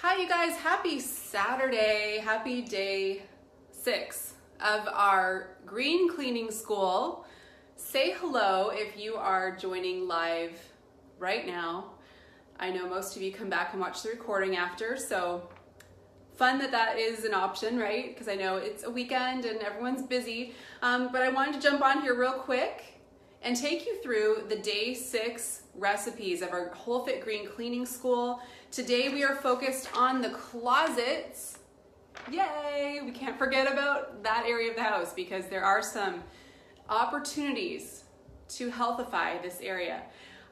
Hi you guys, happy Saturday, happy day 6 of our green cleaning school. Say hello if you are joining live right now. I know most of you come back and watch the recording after, so fun that is an option, right? Because I know it's a weekend and everyone's busy, but I wanted to jump on here real quick and take you through the day 6 recipes of our Whole Fit Green Cleaning School. Today we are focused on the closets. Yay! We can't forget about that area of the house because there are some opportunities to healthify this area.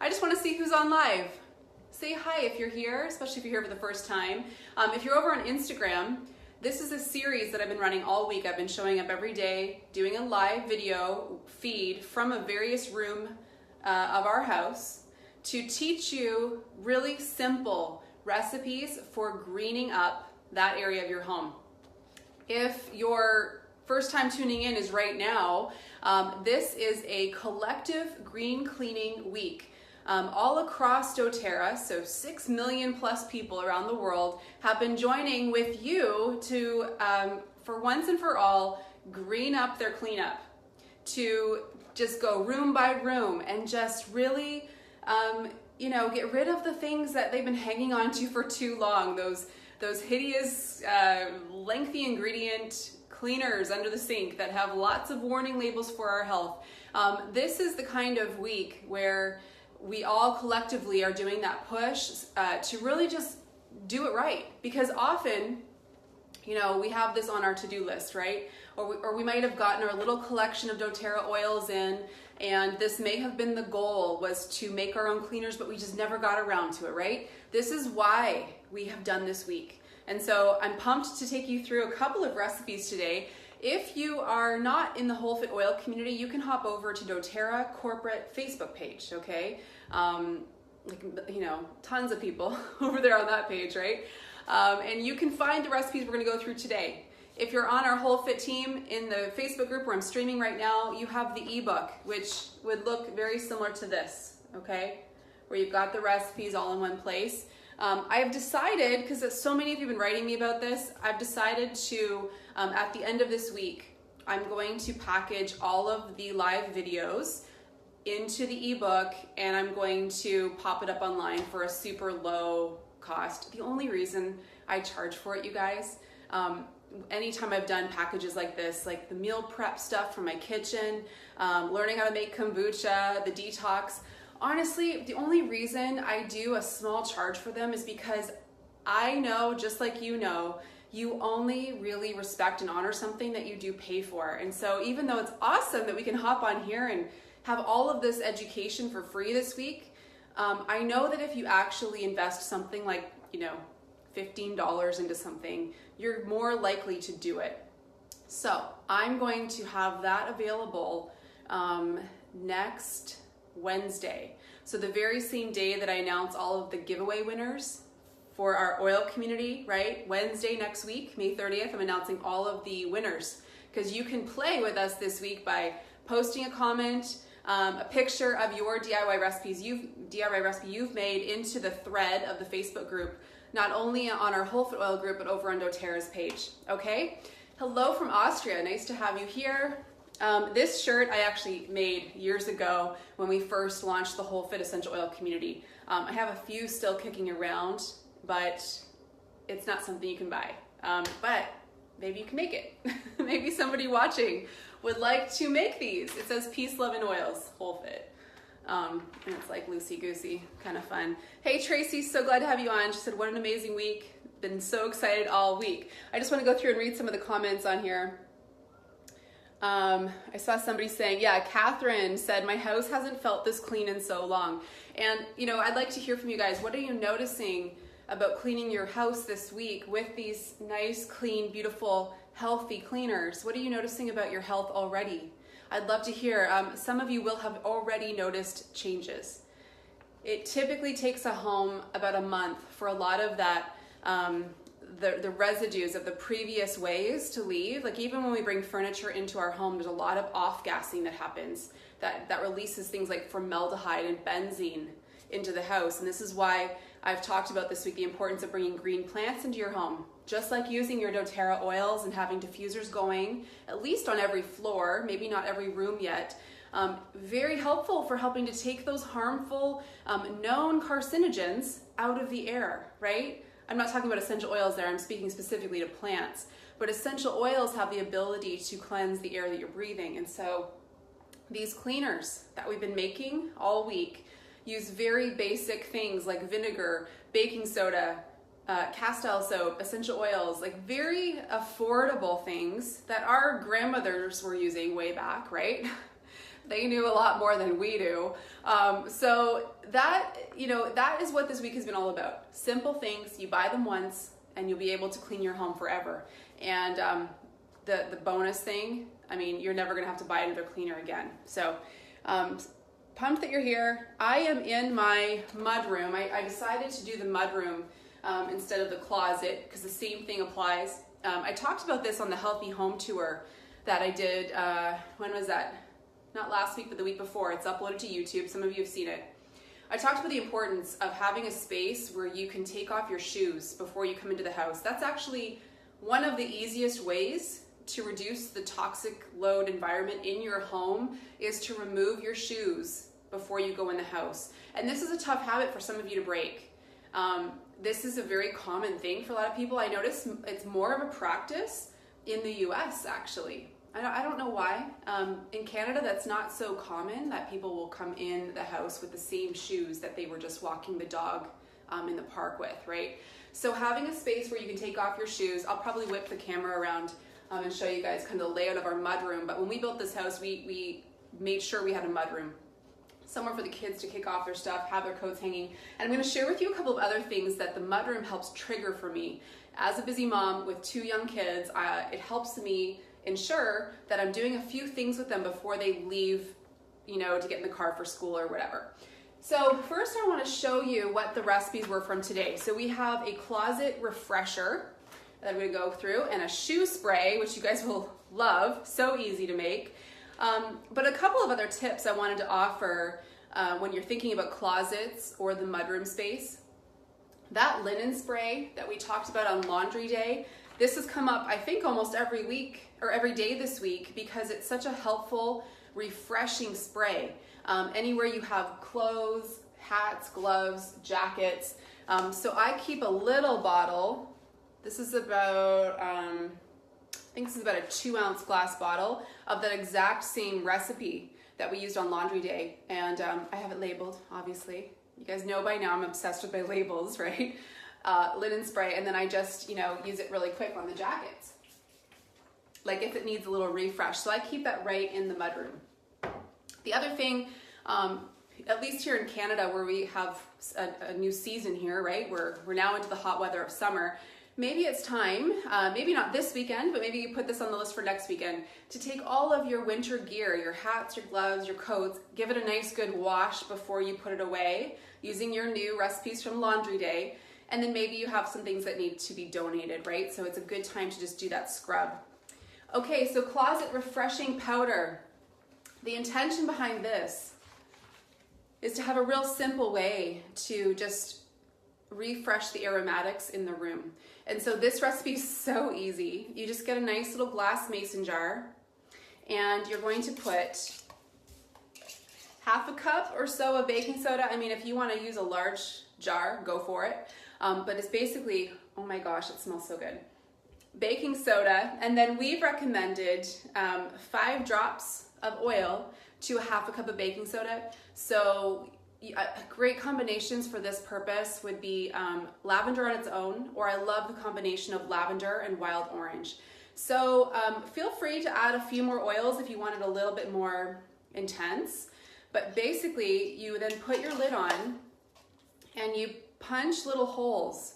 I just want to see who's on live. Say hi if you're here, especially if you're here for the first time. If you're over on Instagram, this is a series that I've been running all week. I've been showing up every day, doing a live video feed from a various room of our house to teach you really simple recipes for greening up that area of your home. If your first time tuning in is right now, this is a collective green cleaning week. All across doTERRA, so 6 million plus people around the world have been joining with you to, for once and for all, green up their cleanup, to just go room by room and just really, get rid of the things that they've been hanging on to for too long, those hideous, lengthy ingredient cleaners under the sink that have lots of warning labels for our health. This is the kind of week where we all collectively are doing that push to really just do it right, because often, we have this on our to-do list, right? Or we might have gotten our little collection of doTERRA oils in, and this may have been the goal, was to make our own cleaners, but we just never got around to it, right? This is why we have done this week. And so I'm pumped to take you through a couple of recipes today. If you are not in the Whole Fit Oil community, you can hop over to doTERRA corporate Facebook page, okay? Tons of people over there on that page, right? And you can find the recipes we're gonna go through today. If you're on our Whole Fit team in the Facebook group where I'm streaming right now, you have the ebook, which would look very similar to this, okay? Where you've got the recipes all in one place. I've decided, because so many of you have been writing me about this, I've decided to, at the end of this week, I'm going to package all of the live videos into the ebook, and I'm going to pop it up online for a super low cost. The only reason I charge for it, you guys, anytime I've done packages like this, like the meal prep stuff from my kitchen, learning how to make kombucha, the detox, honestly, the only reason I do a small charge for them is because I know, just like you only really respect and honor something that you do pay for. And so even though it's awesome that we can hop on here and have all of this education for free this week, I know that if you actually invest something like, $15 into something, you're more likely to do it. So I'm going to have that available next Wednesday. So the very same day that I announce all of the giveaway winners for our oil community, right? Wednesday next week, May 30th, I'm announcing all of the winners, because you can play with us this week by posting a comment, a picture of your DIY recipe you've made into the thread of the Facebook group, not only on our Whole Fit Oil group, but over on doTERRA's page, okay? Hello from Austria, nice to have you here. This shirt I actually made years ago when we first launched the Whole Fit Essential Oil community. I have a few still kicking around, but it's not something you can buy. But maybe you can make it. Maybe somebody watching would like to make these. It says Peace, Love, and Oils, Whole Fit. And it's like loosey-goosey, kind of fun. Hey Tracy, so glad to have you on. She said, what an amazing week. Been so excited all week. I just want to go through and read some of the comments on here. I saw somebody saying, yeah, Catherine said, my house hasn't felt this clean in so long. And, I'd like to hear from you guys. What are you noticing about cleaning your house this week with these nice, clean, beautiful, healthy cleaners? What are you noticing about your health already? I'd love to hear. Some of you will have already noticed changes. It typically takes a home about a month for a lot of that, the residues of the previous ways to leave. Like even when we bring furniture into our home, there's a lot of off-gassing that happens that releases things like formaldehyde and benzene into the house. And this is why I've talked about this week the importance of bringing green plants into your home. Just like using your doTERRA oils and having diffusers going, at least on every floor, maybe not every room yet, very helpful for helping to take those harmful known carcinogens out of the air, right? I'm not talking about essential oils there, I'm speaking specifically to plants. But essential oils have the ability to cleanse the air that you're breathing. And so these cleaners that we've been making all week use very basic things like vinegar, baking soda, castile soap, essential oils, like very affordable things that our grandmothers were using way back, right? They knew a lot more than we do. So that, that is what this week has been all about. Simple things, you buy them once and you'll be able to clean your home forever. And the bonus thing, I mean, you're never gonna have to buy another cleaner again. So pumped that you're here. I am in my mudroom. I decided to do the mudroom instead of the closet because the same thing applies. I talked about this on the Healthy Home Tour that I did, when was that? Not last week, but the week before. It's uploaded to YouTube. Some of you have seen it. I talked about the importance of having a space where you can take off your shoes before you come into the house. That's actually one of the easiest ways to reduce the toxic load environment in your home is to remove your shoes before you go in the house. And this is a tough habit for some of you to break. This is a very common thing for a lot of people. I notice it's more of a practice in the US actually. I don't know why. In Canada, that's not so common that people will come in the house with the same shoes that they were just walking the dog in the park with, right? So having a space where you can take off your shoes, I'll probably whip the camera around and show you guys kind of the layout of our mudroom. But when we built this house, we made sure we had a mudroom. Somewhere for the kids to kick off their stuff, have their coats hanging. And I'm gonna share with you a couple of other things that the mudroom helps trigger for me. As a busy mom with 2 young kids, it helps me ensure that I'm doing a few things with them before they leave, to get in the car for school or whatever. So first I want to show you what the recipes were from today. So we have a closet refresher that I'm going to go through and a shoe spray, which you guys will love, so easy to make. But a couple of other tips I wanted to offer when you're thinking about closets or the mudroom space. That linen spray that we talked about on laundry day, this has come up, I think, almost every week or every day this week because it's such a helpful, refreshing spray. Anywhere you have clothes, hats, gloves, jackets. So I keep a little bottle. This is about, I think this is about a 2-ounce glass bottle of that exact same recipe that we used on laundry day. And I have it labeled, obviously. You guys know by now I'm obsessed with my labels, right? Linen spray, and then I just, use it really quick on the jackets. Like if it needs a little refresh. So I keep that right in the mudroom. The other thing, at least here in Canada where we have a new season here, right? We're now into the hot weather of summer. Maybe it's time, maybe not this weekend, but maybe you put this on the list for next weekend, to take all of your winter gear, your hats, your gloves, your coats, give it a nice good wash before you put it away using your new recipes from laundry day. And then maybe you have some things that need to be donated, right? So it's a good time to just do that scrub. Okay, so closet refreshing powder. The intention behind this is to have a real simple way to just refresh the aromatics in the room. And so this recipe is so easy. You just get a nice little glass mason jar and you're going to put half a cup or so of baking soda. I mean, if you want to use a large jar, go for it. But it's basically, oh my gosh, it smells so good. Baking soda, and then we've recommended 5 drops of oil to a half a cup of baking soda. So great combinations for this purpose would be lavender on its own, or I love the combination of lavender and wild orange. So feel free to add a few more oils if you want it a little bit more intense. But basically, you then put your lid on and you punch little holes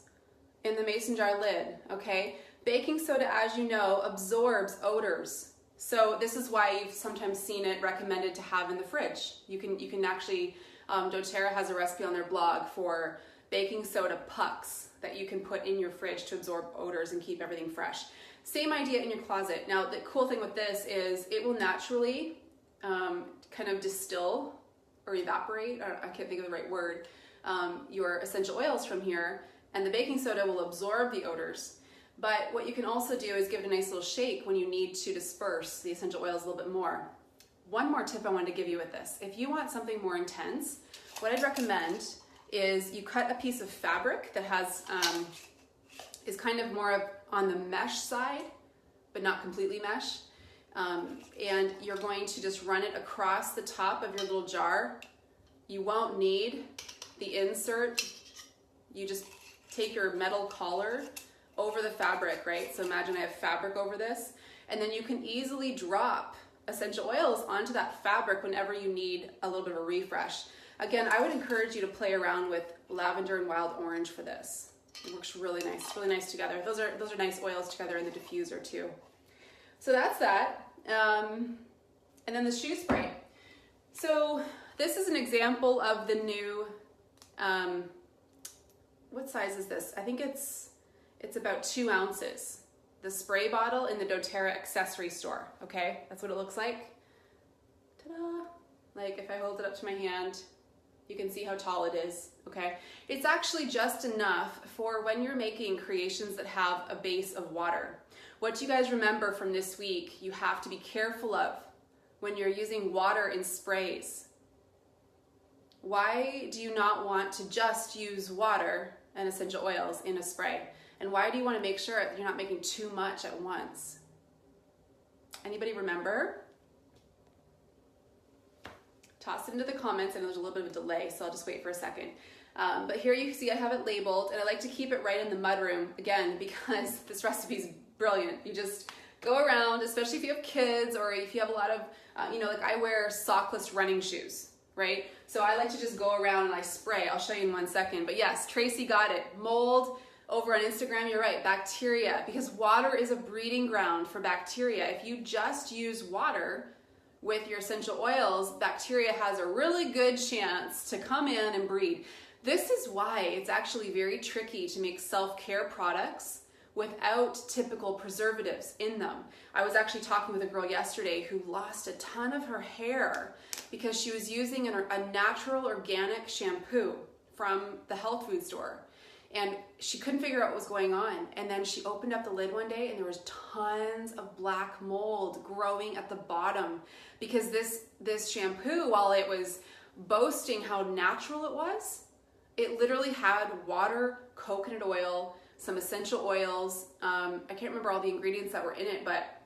in the mason jar lid, okay? Baking soda, as you know, absorbs odors. So this is why you've sometimes seen it recommended to have in the fridge. You can actually, doTERRA has a recipe on their blog for baking soda pucks that you can put in your fridge to absorb odors and keep everything fresh. Same idea in your closet. Now, the cool thing with this is it will naturally kind of distill or evaporate, I can't think of the right word, your essential oils from here, and the baking soda will absorb the odors. But what you can also do is give it a nice little shake when you need to disperse the essential oils a little bit more. One more tip I wanted to give you with this. If you want something more intense, what I'd recommend is you cut a piece of fabric that has, is kind of more of on the mesh side, but not completely mesh. And you're going to just run it across the top of your little jar. You won't need the insert. You just take your metal collar over the fabric, right? So imagine I have fabric over this, and then you can easily drop essential oils onto that fabric whenever you need a little bit of a refresh. Again, I would encourage you to play around with lavender and wild orange for this. It works really nice together. Those are nice oils together in the diffuser too. So that's that. And then the shoe spray. So this is an example of the new, what size is this? I think it's about 2 ounces. The spray bottle in the doTERRA accessory store, okay? That's what it looks like. Ta-da! Like if I hold it up to my hand, you can see how tall it is, okay? It's actually just enough for when you're making creations that have a base of water. What you guys remember from this week, you have to be careful of when you're using water in sprays. Why do you not want to just use water and essential oils in a spray? And why do you want to make sure that you're not making too much at once? Anybody remember? Toss it into the comments. I know there's a little bit of a delay, so I'll just wait for a second. But here you see I have it labeled, and I like to keep it right in the mudroom, again, because this recipe is brilliant. You just go around, especially if you have kids or if you have a lot of, like I wear sockless running shoes, right? So I like to just go around and I spray. I'll show you in 1 second. But yes, Tracy got it. Mold. Over on Instagram, you're right, bacteria, because water is a breeding ground for bacteria. If you just use water with your essential oils, bacteria has a really good chance to come in and breed. This is why it's actually very tricky to make self-care products without typical preservatives in them. I was actually talking with a girl yesterday who lost a ton of her hair because she was using a natural organic shampoo from the health food store. And she couldn't figure out what was going on. And then she opened up the lid one day and there was tons of black mold growing at the bottom because this shampoo, while it was boasting how natural it was, it literally had water, coconut oil, some essential oils. I can't remember all the ingredients that were in it, but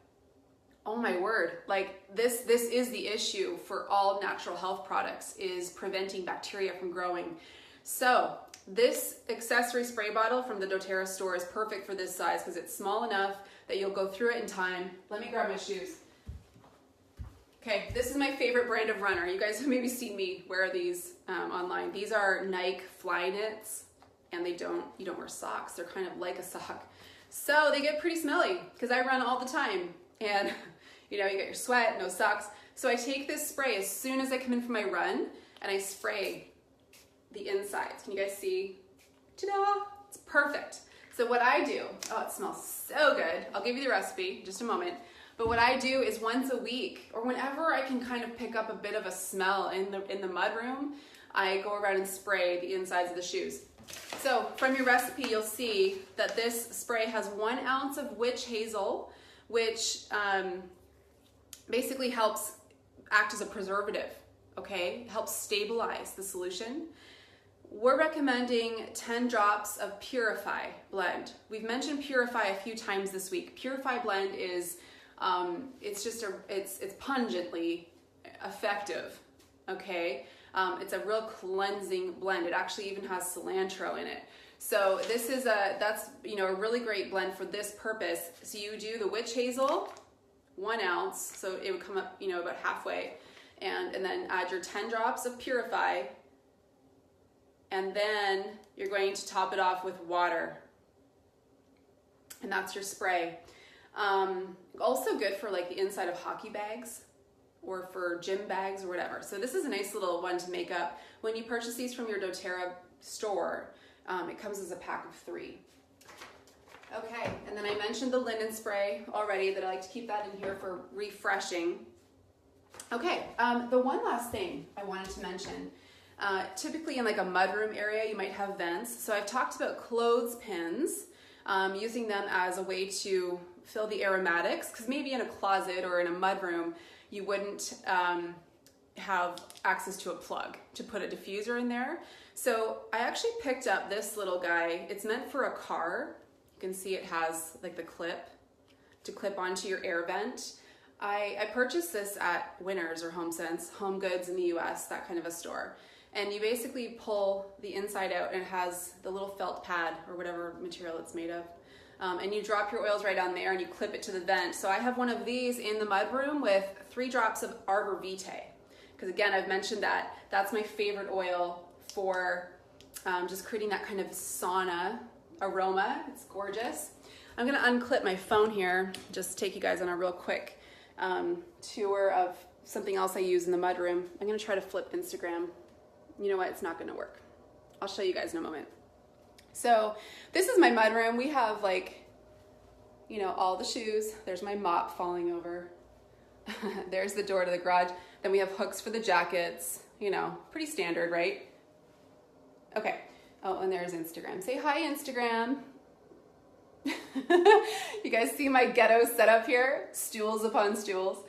oh my word, like this is the issue for all natural health products, is preventing bacteria from growing. So this accessory spray bottle from the doTERRA store is perfect for this size because it's small enough that you'll go through it in time. Let me grab my shoes. Okay, this is my favorite brand of runner. You guys have maybe seen me wear these online. These are Nike Fly Knits, and you don't wear socks. They're kind of like a sock. So they get pretty smelly because I run all the time. And you get your sweat, no socks. So I take this spray as soon as I come in from my run and I spray the insides. Can you guys see? Ta-da! It's perfect. So what I do, oh, it smells so good. I'll give you the recipe in just a moment. But what I do is once a week, or whenever I can kind of pick up a bit of a smell in the mudroom, I go around and spray the insides of the shoes. So from your recipe, you'll see that this spray has 1 ounce of witch hazel, which basically helps act as a preservative, okay? It helps stabilize the solution. We're recommending 10 drops of Purify blend. We've mentioned Purify a few times this week. Purify blend is, it's pungently effective, okay? It's a real cleansing blend. It actually even has cilantro in it. So this is that's a really great blend for this purpose. So you do the witch hazel, 1 ounce, so it would come up, about halfway, and then add your 10 drops of Purify, and then you're going to top it off with water, and that's your spray. Also good for like the inside of hockey bags or for gym bags or whatever. So this is a nice little one to make up. When you purchase these from your doTERRA store, it comes as a pack of 3. Okay, and then I mentioned the linen spray already, that I like to keep that in here for refreshing. Okay, the one last thing I wanted to mention, Typically in like a mudroom area, you might have vents. So I've talked about clothespins, using them as a way to fill the aromatics, because maybe in a closet or in a mudroom, you wouldn't have access to a plug to put a diffuser in there. So I actually picked up this little guy. It's meant for a car. You can see it has like the clip to clip onto your air vent. I purchased this at Winners or HomeSense, Home Goods in the US, that kind of a store. And you basically pull the inside out and it has the little felt pad or whatever material it's made of. And you drop your oils right on there and you clip it to the vent. So I have one of these in the mudroom with 3 drops of Arbor Vitae. Because again, I've mentioned that that's my favorite oil for just creating that kind of sauna aroma. It's gorgeous. I'm gonna unclip my phone here, just take you guys on a real quick tour of something else I use in the mudroom. I'm gonna try to flip Instagram. You know what, it's not gonna work. I'll show you guys in a moment. So this is my mudroom. We have like, you know, all the shoes. There's my mop falling over. There's the door to the garage. Then we have hooks for the jackets, you know, pretty standard, right? Okay. Oh, and there's Instagram. Say hi, Instagram. You guys see my ghetto setup here? Stools upon stools.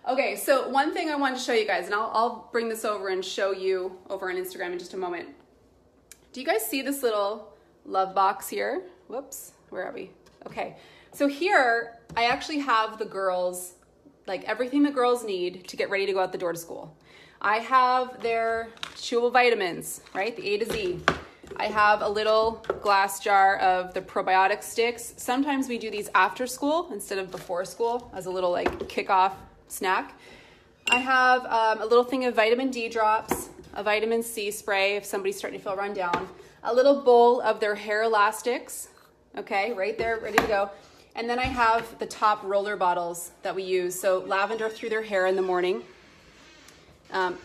Okay, so one thing I wanted to show you guys, and I'll bring this over and show you over on Instagram in just a moment. Do you guys see this little love box here? Whoops, where are we? Okay, so here I actually have the girls, like everything the girls need to get ready to go out the door to school. I have their chewable vitamins, right? The A to Z. I have a little glass jar of the probiotic sticks. Sometimes we do these after school instead of before school as a little like kickoff snack. I have a little thing of vitamin D drops, a vitamin C spray if somebody's starting to feel run down, a little bowl of their hair elastics, okay, right there, ready to go. And then I have the top roller bottles that we use. So lavender through their hair in the morning.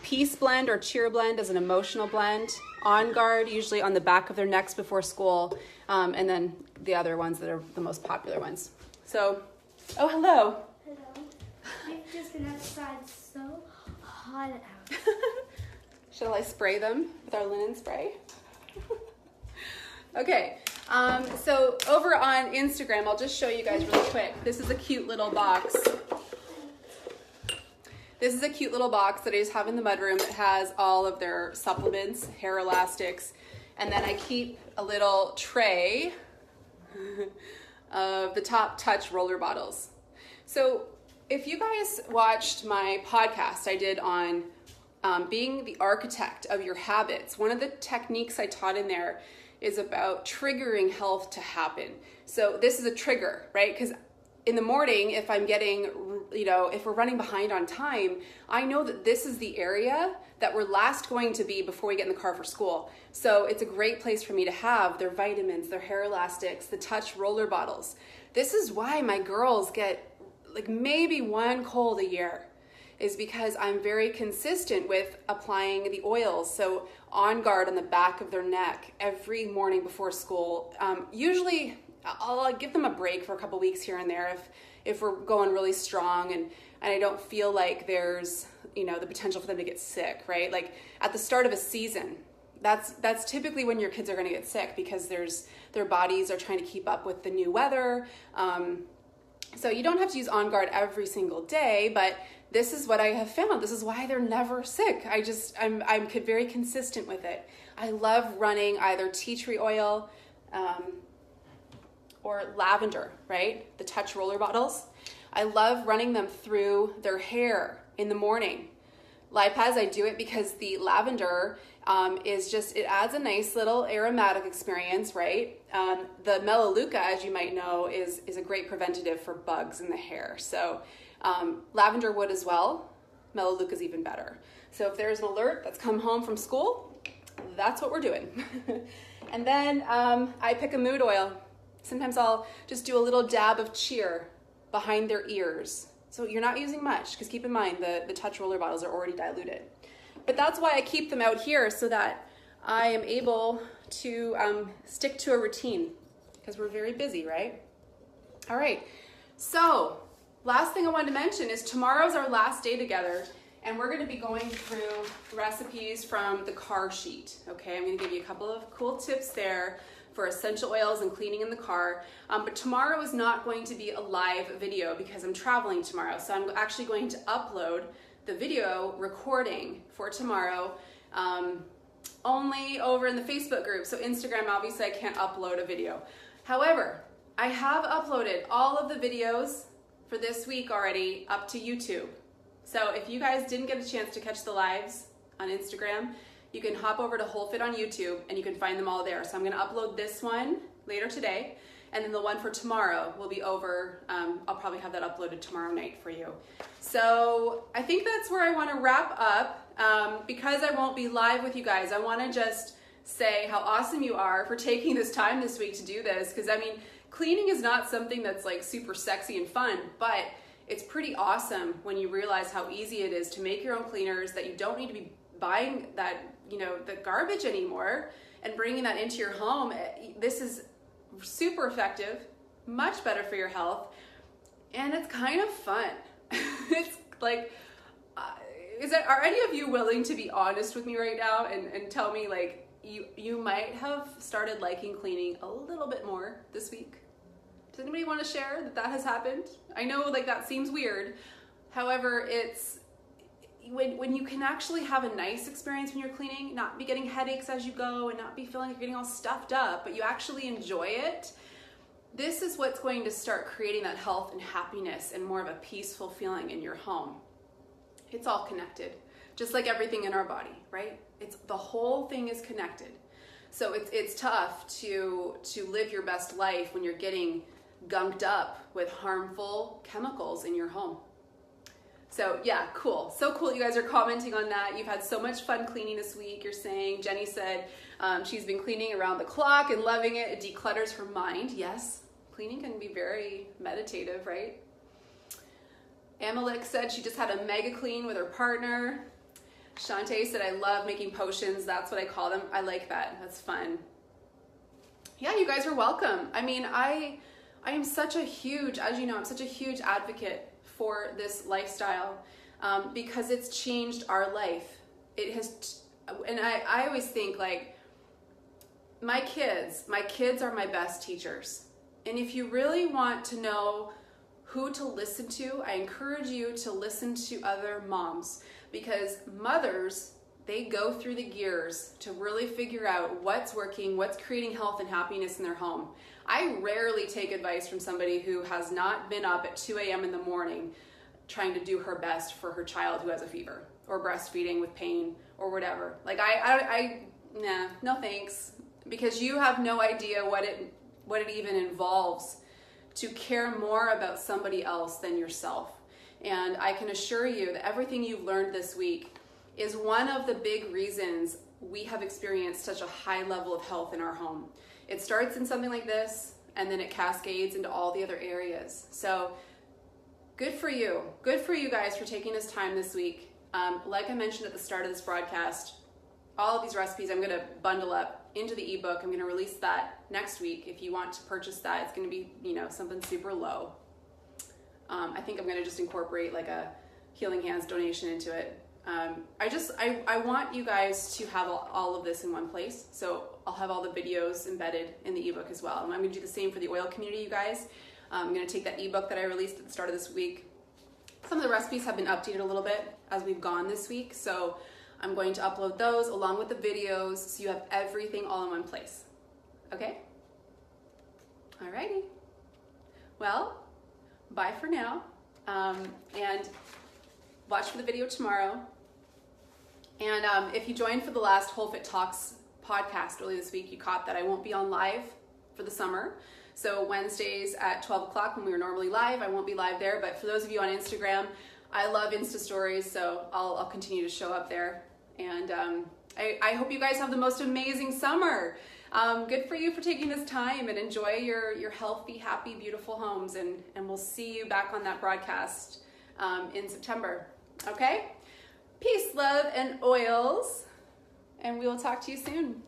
Peace Blend or Cheer Blend is an emotional blend. On Guard, usually on the back of their necks before school. And then the other ones that are the most popular ones. So, oh, hello. Hello. I've just been outside, so hot out. Shall I spray them with our linen spray? Okay, so over on Instagram, I'll just show you guys really quick. This is a cute little box. This is a cute little box that I just have in the mudroom that has all of their supplements, hair elastics, and then I keep a little tray of the Top Touch roller bottles. So if you guys watched my podcast I did on being the architect of your habits, one of the techniques I taught in there is about triggering health to happen. So this is a trigger, right? Because in the morning, if I'm getting, you know, if we're running behind on time, I know that this is the area that we're last going to be before we get in the car for school. So it's a great place for me to have their vitamins, their hair elastics, the Touch roller bottles. This is why my girls get like maybe one cold a year, is because I'm very consistent with applying the oils. So On Guard on the back of their neck every morning before school. Usually I'll give them a break for a couple weeks here and there if we're going really strong and I don't feel like there's, you know, the potential for them to get sick, right? Like at the start of a season, that's typically when your kids are going to get sick because their bodies are trying to keep up with the new weather. So you don't have to use On Guard every single day, but this is what I have found. This is why they're never sick. I'm very consistent with it. I love running either tea tree oil, or lavender, right? The Touch roller bottles. I love running them through their hair in the morning. Lipaz, I do it because the lavender it adds a nice little aromatic experience, right? The Melaleuca, as you might know, is a great preventative for bugs in the hair. So lavender wood as well. Melaleuca is even better. So if there's an alert that's come home from school, that's what we're doing. And then I pick a mood oil. Sometimes I'll just do a little dab of cheer behind their ears. So you're not using much, because keep in mind the Touch roller bottles are already diluted. But that's why I keep them out here, so that I am able to stick to a routine, because we're very busy, right? All right, so last thing I wanted to mention is tomorrow's our last day together and we're going to be going through recipes from the car sheet. Okay, I'm going to give you a couple of cool tips there for essential oils and cleaning in the car. But tomorrow is not going to be a live video because I'm traveling tomorrow. So I'm actually going to upload the video recording for tomorrow only over in the Facebook group. So Instagram, obviously I can't upload a video. However, I have uploaded all of the videos for this week already up to YouTube. So if you guys didn't get a chance to catch the lives on Instagram, you can hop over to WholeFit on YouTube and you can find them all there. So I'm gonna upload this one later today, and then the one for tomorrow will be over. I'll probably have that uploaded tomorrow night for you. So I think that's where I wanna wrap up. Because I won't be live with you guys, I wanna just say how awesome you are for taking this time this week to do this. Because I mean, cleaning is not something that's like super sexy and fun, but it's pretty awesome when you realize how easy it is to make your own cleaners, that you don't need to be buying that, you know, the garbage anymore and bringing that into your home. This is super effective, much better for your health, and it's kind of fun. It's like, are any of you willing to be honest with me right now and tell me, like, you might have started liking cleaning a little bit more this week? Does anybody want to share that has happened? I know, like, that seems weird. However, it's when you can actually have a nice experience when you're cleaning, not be getting headaches as you go and not be feeling like you're getting all stuffed up, but you actually enjoy it. This is what's going to start creating that health and happiness and more of a peaceful feeling in your home. It's all connected, just like everything in our body, right? The whole thing is connected. So it's tough to live your best life when you're getting gunked up with harmful chemicals in your home. So yeah, cool. So cool you guys are commenting on that. You've had so much fun cleaning this week. You're saying, Jenny said she's been cleaning around the clock and loving it. It declutters her mind. Yes, cleaning can be very meditative, right? Amalek said she just had a mega clean with her partner. Shantae said, I love making potions. That's what I call them. I like that. That's fun. Yeah, you guys are welcome. I mean, I am such a huge, as you know, I'm such a huge advocate for this lifestyle because it's changed our life. It has, and I always think, like, my kids are my best teachers. And if you really want to know who to listen to, I encourage you to listen to other moms, because mothers, they go through the gears to really figure out what's working, what's creating health and happiness in their home. I rarely take advice from somebody who has not been up at 2 a.m. in the morning trying to do her best for her child who has a fever or breastfeeding with pain or whatever. Like nah, no thanks, because you have no idea what it even involves to care more about somebody else than yourself. And I can assure you that everything you've learned this week is one of the big reasons we have experienced such a high level of health in our home. It starts in something like this, and then it cascades into all the other areas. So good for you. Good for you guys for taking this time this week. Like I mentioned at the start of this broadcast, all of these recipes I'm gonna bundle up into the ebook. I'm gonna release that next week. If you want to purchase that, it's gonna be, you know, something super low. I think I'm gonna just incorporate like a Healing Hands donation into it. I want you guys to have all of this in one place. So I'll have all the videos embedded in the ebook as well. And I'm gonna do the same for the oil community, you guys. I'm gonna take that ebook that I released at the start of this week. Some of the recipes have been updated a little bit as we've gone this week. So I'm going to upload those along with the videos so you have everything all in one place. Okay? Alrighty. Well, bye for now. And watch for the video tomorrow. And if you joined for the last WholeFit Talks podcast earlier this week, you caught that I won't be on live for the summer. So Wednesdays at 12 o'clock when we were normally live, I won't be live there. But for those of you on Instagram, I love Insta stories, so I'll continue to show up there. And I hope you guys have the most amazing summer. Good for you for taking this time, and enjoy your healthy, happy, beautiful homes. And we'll see you back on that broadcast in September. Okay? Peace, love, and oils. And we will talk to you soon.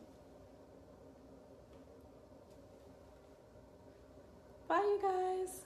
Bye, you guys.